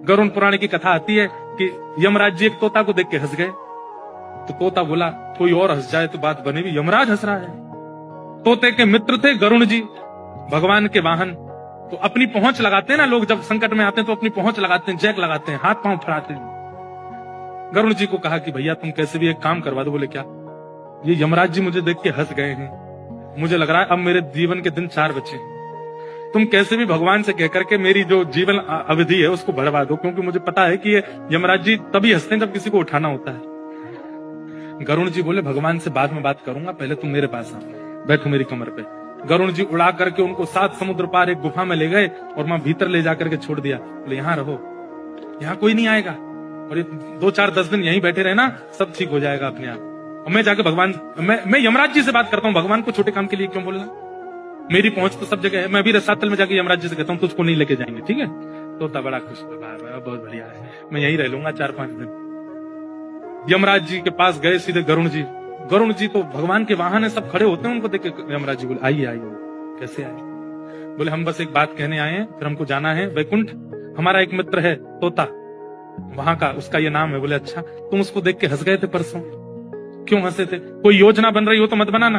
गरुड़ पुराण की कथा आती है कि यमराज जी एक तोता को देख के हंस गए। तो तोता बोला कोई और हंस जाए तो बात बनेगी, यमराज हंस रहा है। तोते के मित्र थे गरुड़ जी, भगवान के वाहन। तो अपनी पहुंच लगाते हैं ना लोग, जब संकट में आते हैं तो अपनी पहुंच लगाते हैं, जैक लगाते हैं, हाथ पांव फड़ाते हैं। गरुड़ जी को कहा कि भैया तुम कैसे भी एक काम करवा दो। बोले क्या? ये यमराज जी मुझे देख के हंस गए हैं, मुझे लग रहा है अब मेरे जीवन के दिन 4 बचे हैं। तुम कैसे भी भगवान से कहकर के मेरी जो जीवन अवधि है उसको बढ़वा दो, क्योंकि मुझे पता है कि ये यमराज जी तभी हंसते हैं जब किसी को उठाना होता है। गरुड़ जी बोले भगवान से बाद में बात करूंगा, पहले तुम मेरे पास आओ, बैठो मेरी कमर पे। गरुड़ जी उड़ा करके उनको 7 समुद्र पार एक गुफा में ले गए और वहां भीतर ले जाकर के छोड़ दिया। बोले यहाँ रहो, यहाँ कोई नहीं आएगा, और ये 2-4-10 दिन यहीं बैठे रहना, सब ठीक हो जाएगा अपने आप। और मैं जाके भगवान, मैं यमराज जी से बात करता हूँ, भगवान को छोटे काम के लिए क्यों बोलना, मेरी पहुंच तो सब जगह है। मैं भी रसातल में जाके यमराज जी से कहता हूँ तुझको नहीं लेके जाएंगे, ठीक है? तोता बड़ा खुश हुआ, बहुत बढ़िया है, मैं यहीं रह लूंगा 4-5 दिन। यमराज जी के पास गए सीधे गरुड़ जी। गरुड़ जी तो भगवान के वाहन है, सब खड़े होते हैं, उनको देख के यमराज जी बोले आइए आइए। कैसे आए? बोले हम बस एक बात कहने आए हैं, फिर हमको जाना है वैकुंठ। हमारा एक मित्र है तोता, वहां का, उसका ये नाम है। बोले अच्छा, तुम उसको देख के हंस गए थे परसों, क्यों हंसे थे? कोई योजना बन रही हो तो मत बनाना।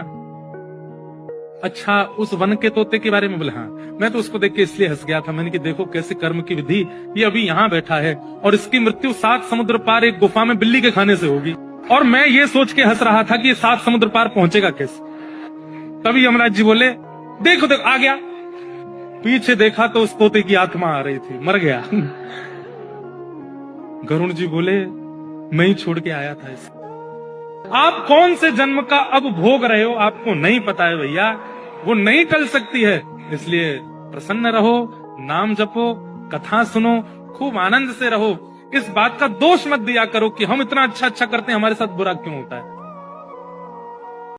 अच्छा, उस वन के तोते के बारे में? बोले हाँ, मैं तो उसको देख के इसलिए हंस गया था, मैंने कि देखो कैसे कर्म की विधि, ये अभी यहाँ बैठा है और इसकी मृत्यु 7 समुद्र पार एक गुफा में बिल्ली के खाने से होगी, और मैं ये सोच के हंस रहा था कि ये 7 समुद्र पार पहुंचेगा कैसे। तभी यमराज जी बोले देखो देखो आ गया। पीछे देखा तो उस तोते की आत्मा आ रही थी, मर गया। गरुड़ जी बोले मैं ही छोड़ के आया था इसे। आप कौन से जन्म का अब भोग रहे हो आपको नहीं पता है भैया, वो नहीं टल सकती है। इसलिए प्रसन्न रहो, नाम जपो, कथा सुनो, खूब आनंद से रहो। इस बात का दोष मत दिया करो कि हम इतना अच्छा अच्छा करते हैं, हमारे साथ बुरा क्यों होता है।